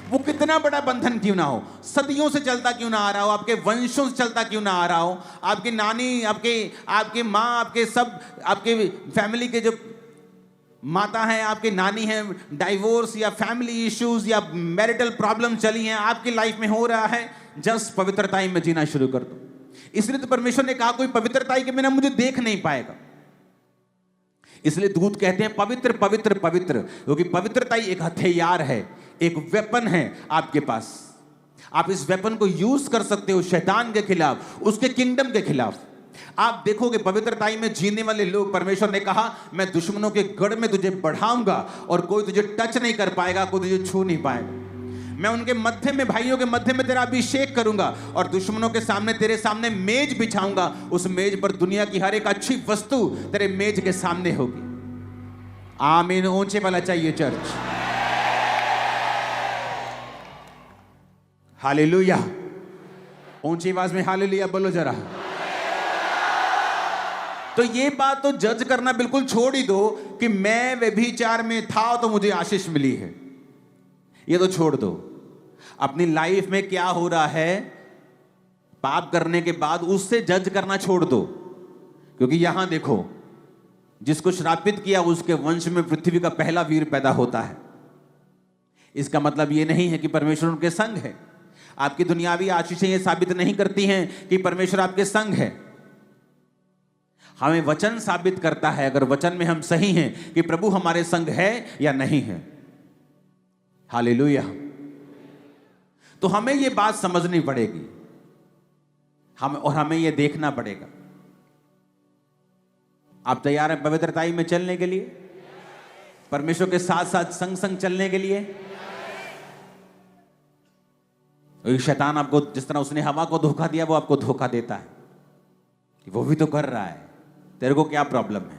वो कितना बड़ा बंधन क्यों ना हो, सदियों से चलता क्यों ना आ रहा हो, आपके वंशों से चलता क्यों ना आ रहा हो, आपकी नानी, आपके माँ, आपके सब, आपके फैमिली के जो माता हैं, आपकी नानी हैं, डाइवोर्स या फैमिली इश्यूज या मैरिटल प्रॉब्लम चली हैं, आपकी लाइफ में हो रहा है, जस्ट पवित्रताई में जीना शुरू कर दो। इसलिए तो परमेश्वर ने कहा कोई पवित्रताई के बिना मुझे देख नहीं पाएगा। इसलिए दूत कहते हैं पवित्र पवित्र पवित्र, क्योंकि पवित्रताई एक हथियार है, एक वेपन है आपके पास। आप इस वेपन को यूज कर सकते हो शैतान के खिलाफ, उसके किंगडम के खिलाफ। आप देखोगे पवित्रताई में जीने वाले लोग, परमेश्वर ने कहा मैं दुश्मनों के गढ़ में तुझे बढ़ाऊंगा और कोई तुझे टच नहीं कर पाएगा, कोई तुझे छू नहीं पाएगा। मैं उनके मध्य में, भाइयों के मध्य में तेरा अभिषेक करूंगा और दुश्मनों के सामने, तेरे सामने मेज बिछाऊंगा, उस मेज पर दुनिया की हर एक अच्छी वस्तु तेरे मेज के सामने होगी। आमीन। ऊंचे वाला चाहिए चर्च। हालेलुया। ऊंची आवाज में हालेलुया बोलो जरा। तो ये बात तो जज करना बिल्कुल छोड़ ही दो कि मैं व्यभिचार में था तो मुझे आशीष मिली है, ये तो छोड़ दो। अपनी लाइफ में क्या हो रहा है पाप करने के बाद, उससे जज करना छोड़ दो। क्योंकि यहां देखो, जिसको श्रापित किया उसके वंश में पृथ्वी का पहला वीर पैदा होता है। इसका मतलब यह नहीं है कि परमेश्वर उनके संग है। आपकी दुनियावी आशीषें ये साबित नहीं करती हैं कि परमेश्वर आपके संग है। हमें वचन साबित करता है, अगर वचन में हम सही हैं, कि प्रभु हमारे संग है या नहीं है। हालेलुया। तो हमें यह बात समझनी पड़ेगी, हमें यह देखना पड़ेगा। आप तैयार हैं पवित्रताई में चलने के लिए, परमेश्वर के साथ साथ संग संग चलने के लिए? शैतान आपको, जिस तरह उसने हवा को धोखा दिया, वो आपको धोखा देता है कि वो भी तो कर रहा है, तेरे को क्या प्रॉब्लम है?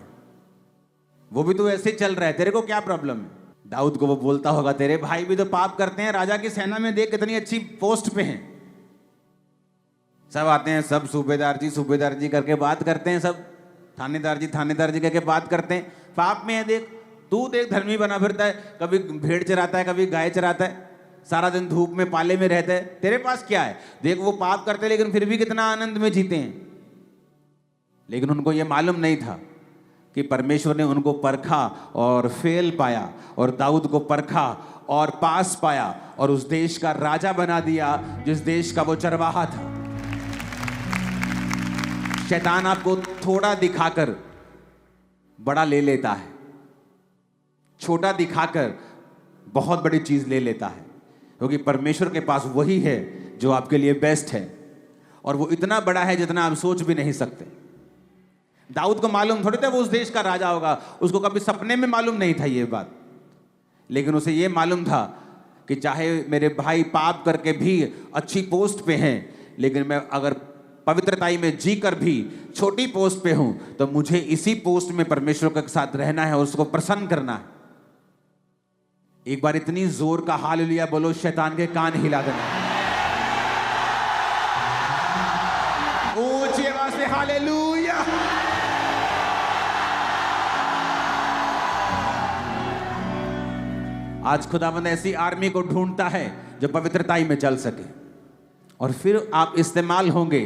वो भी तो ऐसे चल रहा है, तेरे को क्या प्रॉब्लम है? दाऊद को वो बोलता होगा, तेरे भाई भी तो पाप करते हैं, राजा की सेना में देख कितनी अच्छी पोस्ट पे हैं, सब आते हैं, सब सूबेदार जी करके बात करते हैं, सब थानेदार जी करके बात करते हैं, पाप में है। देख तू, देख धर्मी बना फिरता है, कभी भेड़ चराता है, कभी गाय चराता है, सारा दिन धूप में पाले में रहता है, तेरे पास क्या है? देख वो पाप करते हैं लेकिन फिर भी कितना आनंद में जीते हैं। लेकिन उनको ये मालूम नहीं था कि परमेश्वर ने उनको परखा और फेल पाया, और दाऊद को परखा और पास पाया, और उस देश का राजा बना दिया जिस देश का वो चरवाहा था। शैतान आपको थोड़ा दिखाकर बड़ा ले लेता है, छोटा दिखाकर बहुत बड़ी चीज ले लेता है, क्योंकि परमेश्वर के पास वही है जो आपके लिए बेस्ट है, और वो इतना बड़ा है जितना आप सोच भी नहीं सकते। दाऊद को मालूम थोड़ी था वो उस देश का राजा होगा, उसको कभी सपने में मालूम नहीं था ये बात, लेकिन उसे ये मालूम था कि चाहे मेरे भाई पाप करके भी अच्छी पोस्ट पे हैं, लेकिन मैं अगर पवित्रताई में जी कर भी छोटी पोस्ट पे हूं, तो मुझे इसी पोस्ट में परमेश्वर के साथ रहना है और उसको प्रसन्न करना है। एक बार इतनी जोर का हालेलुया बोलो, शैतान के कान हिला देना। ऊंची आवाज से हालेलुया। आज खुदावंद ऐसी आर्मी को ढूंढता है जो पवित्रताई में चल सके, और फिर आप इस्तेमाल होंगे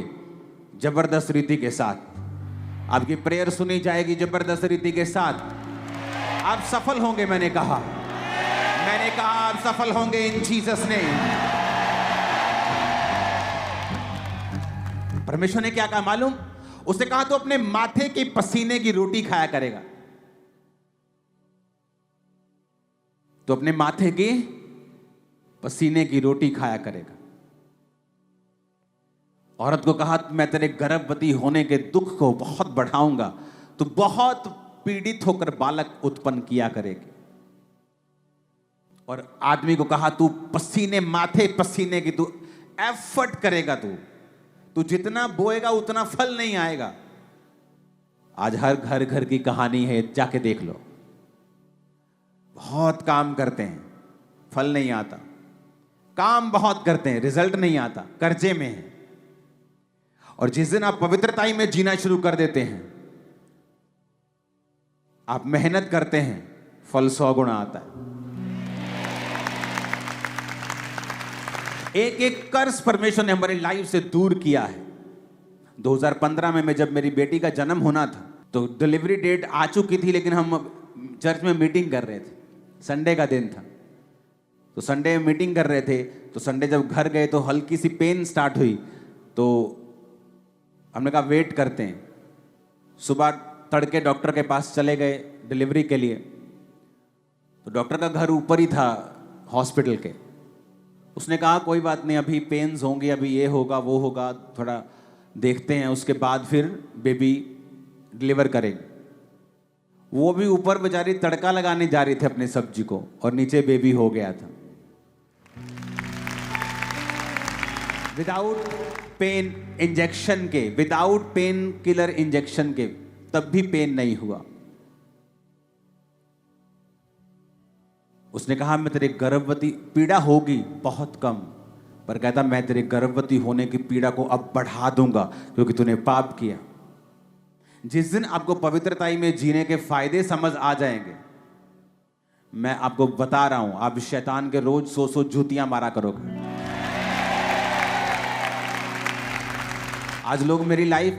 जबरदस्त रीति के साथ। आपकी प्रेयर सुनी जाएगी जबरदस्त रीति के साथ। आप सफल होंगे, मैंने कहा आप सफल होंगे इन जीसस नेम। परमेश्वर ने क्या कहा मालूम? उसने कहा तो अपने माथे के पसीने की रोटी खाया करेगा। तो अपने माथे के पसीने की रोटी खाया करेगा। औरत को कहा मैं तेरे गर्भवती होने के दुख को बहुत बढ़ाऊंगा, तो बहुत पीड़ित होकर बालक उत्पन्न किया करेगी। और आदमी को कहा तू पसीने, माथे पसीने की तू एफर्ट करेगा, तू जितना बोएगा उतना फल नहीं आएगा। आज हर घर घर की कहानी है, जाके देख लो। बहुत काम करते हैं, फल नहीं आता, काम बहुत करते हैं, रिजल्ट नहीं आता, कर्जे में है। और जिस दिन आप पवित्रताई में जीना शुरू कर देते हैं, आप मेहनत करते हैं, फल 100 गुना आता है। एक एक कर्ज परमेश्वर ने हमारी लाइफ से दूर किया है। 2015 में जब मेरी बेटी का जन्म होना था, तो डिलीवरी डेट आ चुकी थी, लेकिन हम चर्च में मीटिंग कर रहे थे, संडे का दिन था, तो संडे में मीटिंग कर रहे थे। तो संडे जब घर गए तो हल्की सी पेन स्टार्ट हुई, तो हमने कहा वेट करते हैं। सुबह तड़के डॉक्टर के पास चले गए डिलीवरी के लिए। तो डॉक्टर का घर ऊपर ही था हॉस्पिटल के। उसने कहा कोई बात नहीं, अभी पेन्स होंगी, अभी ये होगा वो होगा, थोड़ा देखते हैं, उसके बाद फिर बेबी डिलीवर करेंगे। वो भी ऊपर बेचारी तड़का लगाने जा रही थी अपनी सब्जी को, और नीचे बेबी हो गया था विदाउट पेन इंजेक्शन के, विदाउट पेन किलर इंजेक्शन के, तब भी पेन नहीं हुआ। उसने कहा मैं तेरे गर्भवती, पीड़ा होगी बहुत कम, पर कहता मैं तेरे गर्भवती होने की पीड़ा को अब बढ़ा दूंगा क्योंकि तूने पाप किया। जिस दिन आपको पवित्रताई में जीने के फायदे समझ आ जाएंगे, मैं आपको बता रहा हूं, आप शैतान के रोज 100 जूतियां मारा करोगे। आज लोग मेरी लाइफ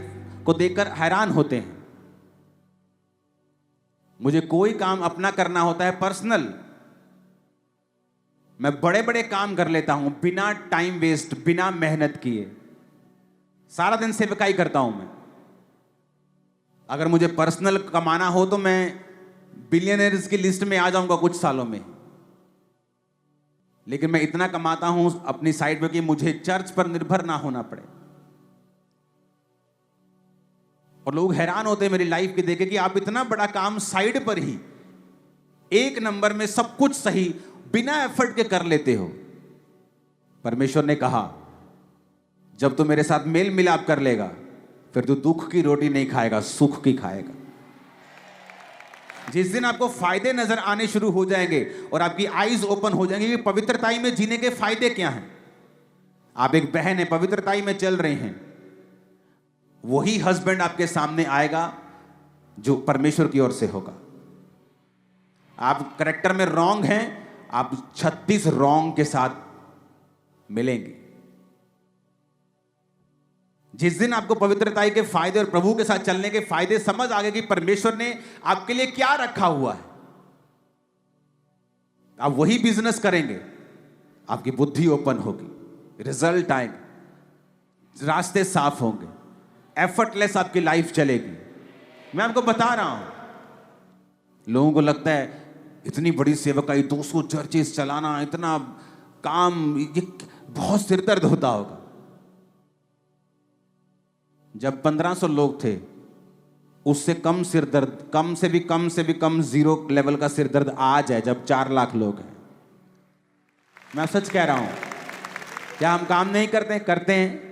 को देखकर हैरान होते हैं। मुझे कोई काम अपना करना होता है पर्सनल, मैं बड़े बड़े काम कर लेता हूं बिना टाइम वेस्ट, बिना मेहनत किए। सारा दिन सेवकाई करता हूं मैं। अगर मुझे पर्सनल कमाना हो तो मैं बिलियनर्स की लिस्ट में आ जाऊंगा कुछ सालों में। लेकिन मैं इतना कमाता हूं अपनी साइड पे कि मुझे चर्च पर निर्भर ना होना पड़े। और लोग हैरान होते हैं मेरी लाइफ के देखे कि आप इतना बड़ा काम साइड पर ही एक नंबर में सब कुछ सही बिना एफर्ट के कर लेते हो। परमेश्वर ने कहा, जब तू मेरे साथ मेल मिलाप कर लेगा फिर तू दुख की रोटी नहीं खाएगा, सुख की खाएगा। जिस दिन आपको फायदे नजर आने शुरू हो जाएंगे और आपकी आईज ओपन हो जाएंगे कि पवित्रताई में जीने के फायदे क्या हैं। आप एक बहन है, पवित्रताई में चल रहे हैं, वही हस्बैंड आपके सामने आएगा जो परमेश्वर की ओर से होगा। आप करेक्टर में रॉन्ग हैं, आप 36 रॉन्ग के साथ मिलेंगे। जिस दिन आपको पवित्रताई के फायदे और प्रभु के साथ चलने के फायदे समझ आ गए कि परमेश्वर ने आपके लिए क्या रखा हुआ है, आप वही बिजनेस करेंगे। आपकी बुद्धि ओपन होगी, रिजल्ट आएंगे, रास्ते साफ होंगे, एफर्टलेस आपकी लाइफ चलेगी। मैं आपको बता रहा हूं, लोगों को लगता है इतनी बड़ी सेवकाई, 200 चर्चेस चलाना, इतना काम, ये बहुत सिरदर्द होता होगा। जब 1500 लोग थे, उससे कम सिरदर्द, कम से भी कम जीरो लेवल का सिरदर्द आज है जब 4 लाख लोग हैं। मैं सच कह रहा हूं। क्या हम काम नहीं करते? करते हैं।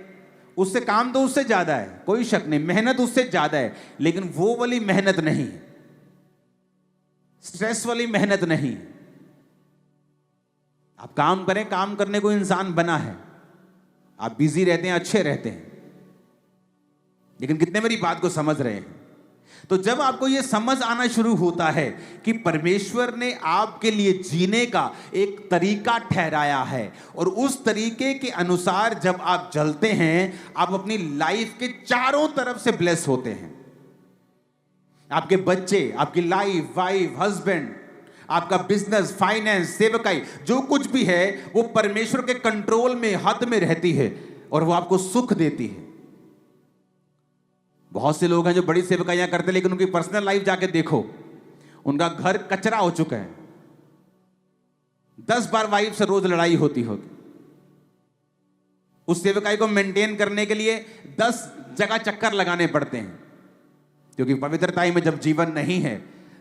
उससे काम तो उससे ज्यादा है, कोई शक नहीं, मेहनत उससे ज्यादा है, लेकिन वो वाली मेहनत नहीं, स्ट्रेस वाली मेहनत नहीं। आप काम करें, काम करने को इंसान बना है, आप बिजी रहते हैं, अच्छे रहते हैं, लेकिन कितने मेरी बात को समझ रहे हैं? तो जब आपको यह समझ आना शुरू होता है कि परमेश्वर ने आपके लिए जीने का एक तरीका ठहराया है और उस तरीके के अनुसार जब आप चलते हैं, आप अपनी लाइफ के चारों तरफ से ब्लेस होते हैं। आपके बच्चे, आपकी लाइफ, वाइफ, हस्बैंड, आपका बिजनेस, फाइनेंस, सेवकाई, जो कुछ भी है वो परमेश्वर के कंट्रोल में, हाथ में रहती है और वो आपको सुख देती है। बहुत से लोग हैं जो बड़ी सेवकाइयां करते हैं, लेकिन उनकी पर्सनल लाइफ जाके देखो, उनका घर कचरा हो चुका है। 10 बार वाइफ से रोज लड़ाई होती होगी। उस सेवकाई को मेंटेन करने के लिए 10 जगह चक्कर लगाने पड़ते हैं, क्योंकि पवित्रताई में जब जीवन नहीं है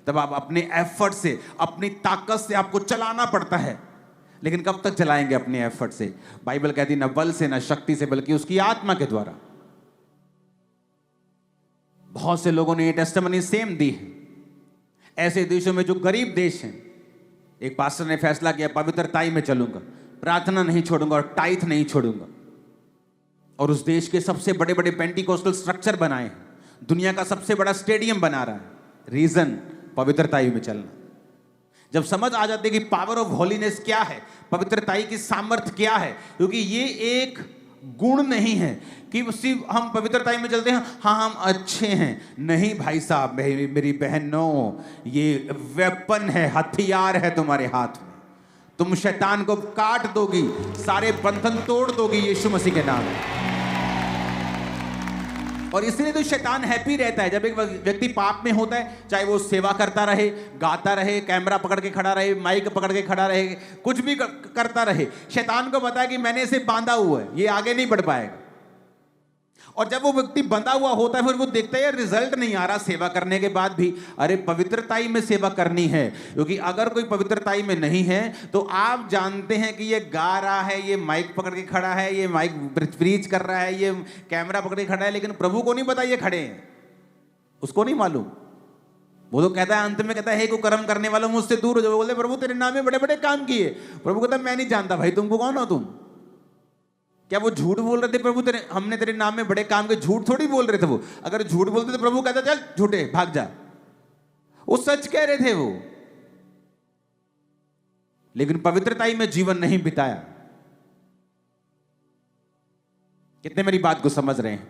तब आप अपने एफर्ट से, अपनी ताकत से आपको चलाना पड़ता है। लेकिन कब तक चलाएंगे अपने एफर्ट से? बाइबल कहती न बल से, न शक्ति से, बल्कि उसकी आत्मा के द्वारा। बहुत से लोगों ने ये टेस्टिमनी सेम दी है। ऐसे देशों में जो गरीब देश हैं, एक पास्टर ने फैसला किया, पवित्रताई में चलूंगा, प्रार्थना नहीं छोड़ूंगा और टाइथ नहीं छोड़ूंगा, और उस देश के सबसे बड़े बड़े पेंटिकोस्टल स्ट्रक्चर बनाए हैं, दुनिया का सबसे बड़ा स्टेडियम बना रहा है। रीजन, पवित्रताई में चलना। जब समझ आ जाती है कि पावर ऑफ होलीनेस क्या है, पवित्रताई की सामर्थ्य क्या है, क्योंकि ये एक गुण नहीं है कि सिर्फ हम पवित्रताई में चलते हैं, हाँ हम अच्छे हैं। नहीं भाई साहब, मेरी बहनों, ये वेपन है, हथियार है तुम्हारे हाथ में। तुम शैतान को काट दोगी, सारे बंधन तोड़ दोगी यीशु मसीह के नाम में। और इसलिए तो शैतान हैप्पी रहता है जब एक व्यक्ति पाप में होता है, चाहे वो सेवा करता रहे, गाता रहे, कैमरा पकड़ के खड़ा रहे, माइक पकड़ के खड़ा रहे, कुछ भी करता रहे। शैतान को पता है कि मैंने इसे बांधा हुआ है, ये आगे नहीं बढ़ पाएगा। और जब वो व्यक्ति बंधा हुआ होता है, फिर वो देखता है यार रिजल्ट नहीं आ रहा सेवा करने के बाद भी। अरे पवित्रताई में सेवा करनी है, क्योंकि अगर कोई पवित्रताई में नहीं है तो आप जानते हैं कि ये गा रहा है, ये माइक पकड़ के खड़ा है, ये माइक प्रीच कर रहा है, ये कैमरा पकड़ के खड़ा है, लेकिन प्रभु को नहीं पता ये खड़े हैं, उसको नहीं मालूम। वो तो कहता है, अंत में कहता है, हे कुकर्म करने वालों मुझसे दूर हो जाओ। बोलते प्रभु तेरे नाम में बड़े बड़े काम किए। प्रभु कहता है मैं नहीं जानता भाई, तुमको कौन हो तुम? क्या वो झूठ बोल रहे थे प्रभु तेरे हमने तेरे नाम में बड़े काम के? झूठ थोड़ी बोल रहे थे वो। अगर झूठ बोलते तो प्रभु कहता चल झूठे भाग जा। वो सच कह रहे थे वो, लेकिन पवित्रताई में जीवन नहीं बिताया। कितने मेरी बात को समझ रहे हैं?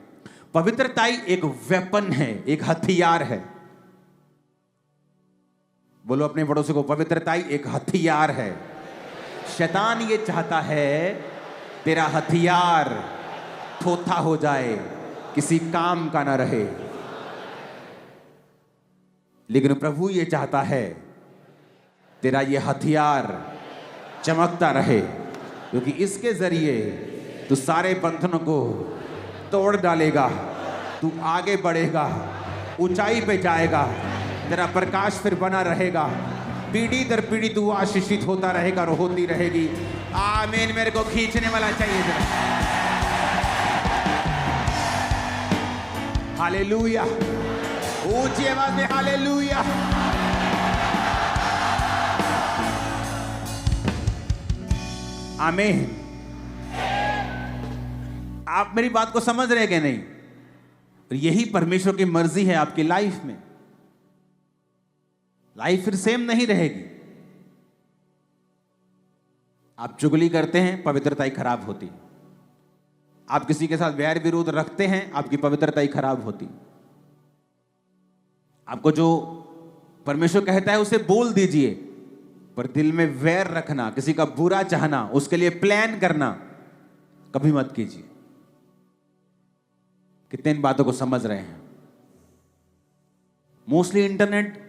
पवित्रताई एक वेपन है, एक हथियार है। बोलो अपने पड़ोसी को, पवित्रताई एक हथियार है। शैतान ये चाहता है तेरा हथियार थोथा हो जाए, किसी काम का ना रहे, लेकिन प्रभु ये चाहता है तेरा ये हथियार चमकता रहे, क्योंकि इसके जरिए तू सारे बंधनों को तोड़ डालेगा, तू आगे बढ़ेगा, ऊंचाई पे जाएगा, तेरा प्रकाश फिर बना रहेगा, पीढ़ी दर पीढ़ी तू आशीषित होता रहेगा और होती रहेगी। आमीन। मेरे को खींचने वाला चाहिए जरा। हालेलुया, ऊंची आवाज में हालेलुया। आमीन। आप मेरी बात को समझ रहे हैं कि नहीं? यही परमेश्वर की मर्जी है आपकी लाइफ में। लाइफ फिर सेम नहीं रहेगी। आप चुगली करते हैं, पवित्रताई खराब होती। आप किसी के साथ वैर विरोध रखते हैं, आपकी पवित्रताई खराब होती। आपको जो परमेश्वर कहता है उसे बोल दीजिए, पर दिल में वैर रखना, किसी का बुरा चाहना, उसके लिए प्लान करना कभी मत कीजिए। कितने इन बातों को समझ रहे हैं? मोस्टली इंटरनेट,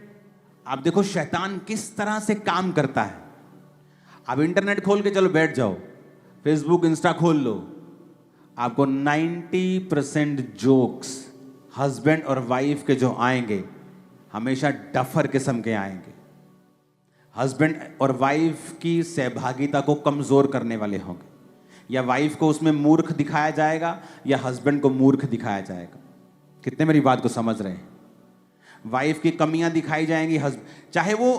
आप देखो शैतान किस तरह से काम करता है। आप इंटरनेट खोल के चलो बैठ जाओ, फेसबुक इंस्टा खोल लो, आपको 90% जोक्स हस्बैंड और वाइफ के जो आएंगे हमेशा डफर किस्म के आएंगे। हस्बैंड और वाइफ की सहभागिता को कमजोर करने वाले होंगे, या वाइफ को उसमें मूर्ख दिखाया जाएगा या हस्बैंड को मूर्ख दिखाया जाएगा। कितने मेरी बात को समझ रहे हैं? वाइफ की कमियां दिखाई जाएंगी, चाहे वो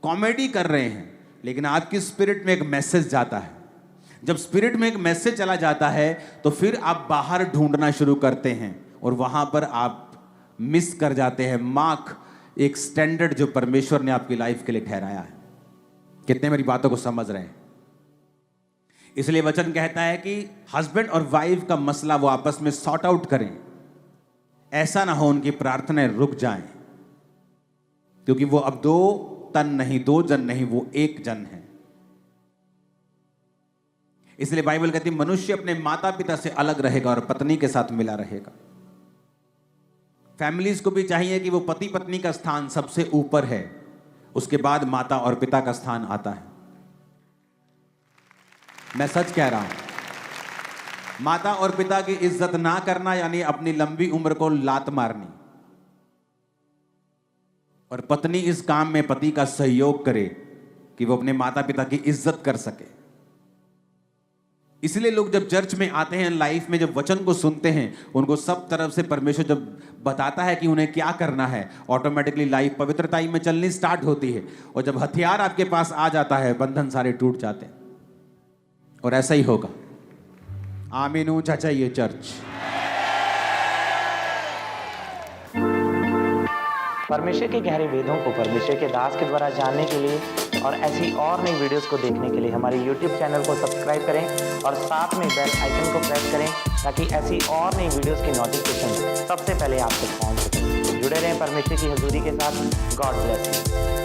कॉमेडी कर रहे हैं, लेकिन आपकी स्पिरिट में एक मैसेज जाता है। जब स्पिरिट में एक मैसेज चला जाता है तो फिर आप बाहर ढूंढना शुरू करते हैं और वहां पर आप मिस कर जाते हैं मार्क, एक स्टैंडर्ड जो परमेश्वर ने आपकी लाइफ के लिए ठहराया है। कितने मेरी बातों को समझ रहे हैं? इसलिए वचन कहता है कि हस्बैंड और वाइफ का मसला वो आपस में सॉर्ट आउट करें। ऐसा ना हो उनकी प्रार्थनाएं रुक जाएं, क्योंकि वो अब 2 तन नहीं, 2 जन नहीं, वो 1 जन है। इसलिए बाइबल कहती है मनुष्य अपने माता पिता से अलग रहेगा और पत्नी के साथ मिला रहेगा। फैमिलीज को भी चाहिए कि वो पति पत्नी का स्थान सबसे ऊपर है, उसके बाद माता और पिता का स्थान आता है। मैं सच कह रहा हूं। माता और पिता की इज्जत ना करना यानी अपनी लंबी उम्र को लात मारनी, और पत्नी इस काम में पति का सहयोग करे कि वो अपने माता पिता की इज्जत कर सके। इसलिए लोग जब चर्च में आते हैं, लाइफ में जब वचन को सुनते हैं, उनको सब तरफ से परमेश्वर जब बताता है कि उन्हें क्या करना है, ऑटोमेटिकली लाइफ पवित्रताई में चलनी स्टार्ट होती है। और जब हथियार आपके पास आ जाता है, बंधन सारे टूट जाते हैं। और ऐसा ही होगा। आमीन। ऊंचा चाहिए चर्च। परमेश्वर के गहरे वेदों को परमेश्वर के दास के द्वारा जानने के लिए और ऐसी और नई वीडियोस को देखने के लिए हमारे YouTube चैनल को सब्सक्राइब करें और साथ में बेल आइकन को प्रेस करें, ताकि ऐसी और नई वीडियोस की नोटिफिकेशन सबसे पहले आप तक पहुंच सके। जुड़े रहें परमेश्वर की हजूरी के साथ। God bless you.